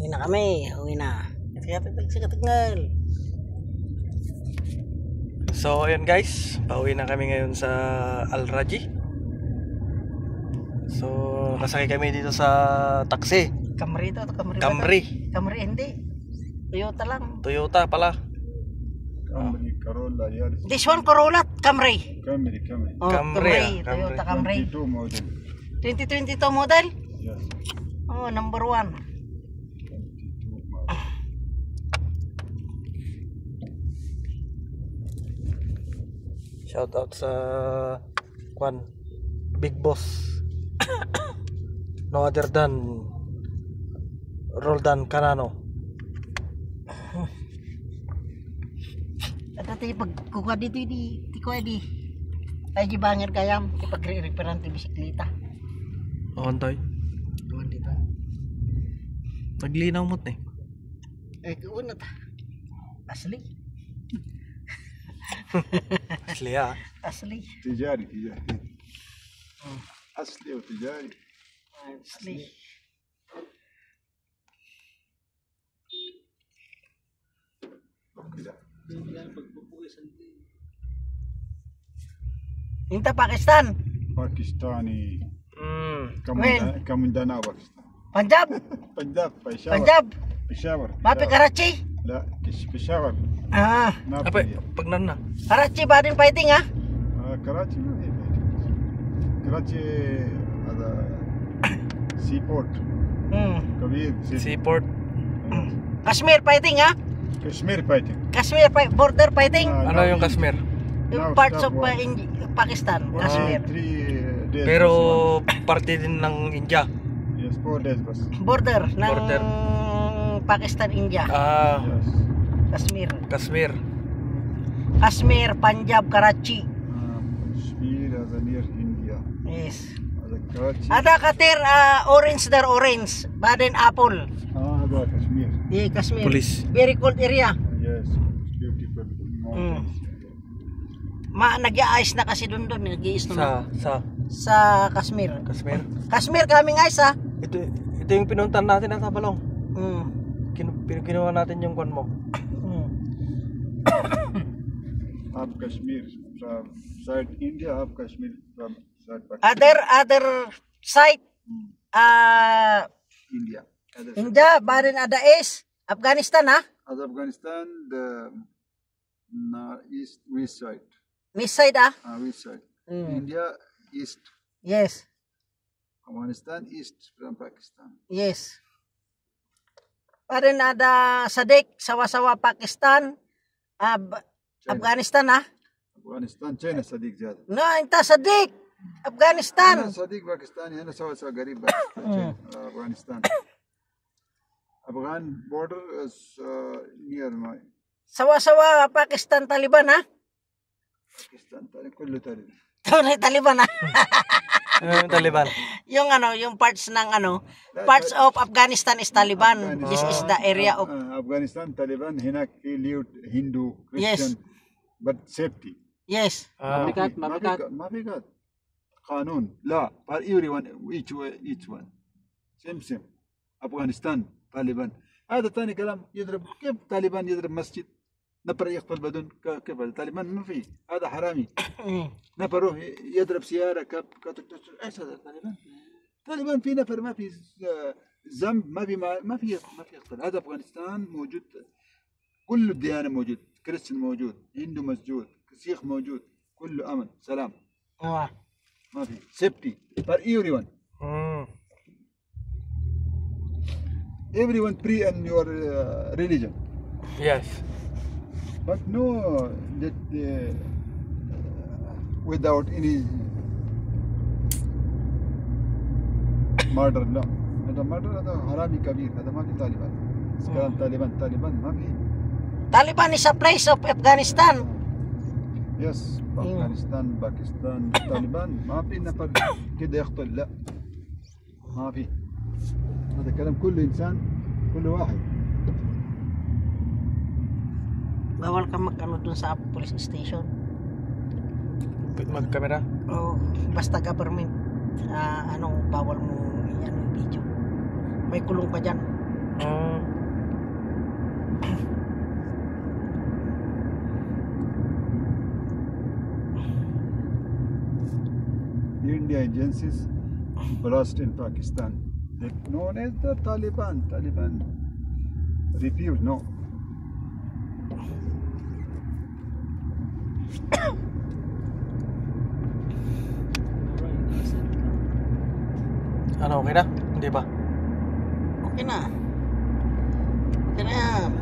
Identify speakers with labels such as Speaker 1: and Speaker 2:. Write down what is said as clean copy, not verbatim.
Speaker 1: Uwi na kami. Uwi na. Kaya pagkatagal.
Speaker 2: So ayun guys, pauwi na kami ngayon sa Al Raji. So nasakay kami dito sa taxi.
Speaker 1: Camry to, Camry.
Speaker 2: Camry.
Speaker 1: Camry hindi. Toyota lang.
Speaker 2: Toyota pala.
Speaker 3: Camry, Corolla, Yaris.
Speaker 1: This one Corolla, Camry.
Speaker 3: Camry.
Speaker 1: Oh,
Speaker 2: Camry,
Speaker 1: Toyota Camry.
Speaker 3: 22 model.
Speaker 1: 2022 model?
Speaker 3: Yes.
Speaker 1: Oh, number 1.
Speaker 3: 22 model.
Speaker 2: Shout out sa Kwan Big Boss. No other than Roldan Canano.
Speaker 1: At ito yung pagkuha dito, di ko di. Ay, gibanger kayam. Ipag-reparan ti bisikleta.
Speaker 2: Oontoy.
Speaker 1: Tuwan dito.
Speaker 2: Naglinaw mo eh.
Speaker 1: Eh, kuunat. Asli.
Speaker 2: Asli ah.
Speaker 1: Asli.
Speaker 3: تجاري. أصلي وتجاري.
Speaker 1: Asli.
Speaker 3: كده.
Speaker 1: Inta Pakistan.
Speaker 3: باكستاني.
Speaker 1: When?
Speaker 3: كمندانا باكستان.
Speaker 1: Punjab.
Speaker 3: Punjab Peshawar.
Speaker 1: Punjab.
Speaker 3: Peshawar.
Speaker 1: Mapi Karachi.
Speaker 3: لا Peshawar.
Speaker 1: Ah,
Speaker 3: ما
Speaker 2: Apa?
Speaker 3: في.
Speaker 2: Pag na.
Speaker 1: Karachi badin fighting ah.
Speaker 3: كراتي ما في. كراتي هذا سي بورت كبير.
Speaker 2: Seaport.
Speaker 1: Kashmir fighting ah.
Speaker 3: كشمير فايتنج.
Speaker 1: Kashmir border fighting.
Speaker 2: Ano yung Kashmir?
Speaker 1: Yung parts of Pakistan, Kashmir.
Speaker 2: Pero parte din ng India.
Speaker 3: Yes, 4 days bas.
Speaker 1: Border ng
Speaker 2: Border.
Speaker 1: Pakistan, India.
Speaker 2: Ah,
Speaker 3: Yes.
Speaker 1: Kashmir.
Speaker 2: Kashmir.
Speaker 1: Kashmir, Punjab, Karachi.
Speaker 3: كشمير هذا near India.
Speaker 1: Yes.
Speaker 3: هذا كراتي.
Speaker 1: Ada katir orange there orange. Baden apple.
Speaker 3: هذا كشمير.
Speaker 1: Yeah, Kashmir.
Speaker 2: Police.
Speaker 1: Very cold area.
Speaker 3: Yes, beautiful mountains.
Speaker 1: Nag-i-ice na kasi doon nag-i-ice na sa Kashmir.
Speaker 2: Kashmir.
Speaker 1: Kashmir kaming ice ha.
Speaker 2: Ito yung pinuntan natin at Tabalong.
Speaker 1: Mm.
Speaker 2: Ginawa natin yung kwan mo.
Speaker 3: Half Kashmir from side India, half Kashmir from side Pakistan.
Speaker 1: Other side
Speaker 3: India. Other side.
Speaker 1: India, baden ada is Afghanistan ha.
Speaker 3: As Afghanistan, the east west side.
Speaker 1: This side ah.
Speaker 3: West side.
Speaker 1: Mm.
Speaker 3: India east.
Speaker 1: Yes.
Speaker 3: Afghanistan east from Pakistan.
Speaker 1: Yes. Baden ada Sadik, sawa-sawa Pakistan, Afghanistan ah.
Speaker 3: Afghanistan, China صديق زيادة.
Speaker 1: No, inta Sadik, Afghanistan.
Speaker 3: أنا صديق باكستاني أنا سوا قريب باكستان أفغانستان. Afghan border is near my
Speaker 1: Sawa-sawa Pakistan Taliban ah.
Speaker 3: Pakistan. كله تالي.
Speaker 1: Tunay Taliban ah.
Speaker 2: Taliban.
Speaker 1: Yung yung parts ng parts of Afghanistan is Taliban. This is the area of
Speaker 3: Afghanistan Taliban هناك في ليوت هندو Christian but safety.
Speaker 1: yes.
Speaker 3: ما في قاد قانون لا for everyone each one same أفغانستان طالبان هذا ثاني كلام يضرب كيف طالبان يضرب مسجد نفر يقتل بدون كيف الطالبان ما في هذا حرامي نفر يضرب سيارة ايش هذا طالبان في نفر ما في ذنب ما في يقتل هذا أفغانستان موجود كل الديانة موجود كريستيان موجود هندو موجود سيخ موجود كله أمن سلام ما في safety for everyone. Everyone pray in your religion.
Speaker 2: Yes.
Speaker 3: But no that without any murder لا هذا murder هذا حرامي كبير هذا ما في طالبان كلام طالبان ما في
Speaker 1: Taliban is a place of Afghanistan.
Speaker 3: يس أفغانستان باكستان طالبان ما في نفر كده يقتل لا ما في هذا كلام كل إنسان كل واحد.
Speaker 1: Bawal ka dun sa police station.
Speaker 2: Mag-camera?
Speaker 1: Oh, basta government bawal mo yung video. May kulong pa dyan.
Speaker 3: India agencies blast in Pakistan. They known as the Taliban. Taliban refused. No.
Speaker 2: Ano, okay na? Hindi ba?
Speaker 1: Okay na. Okay na yan.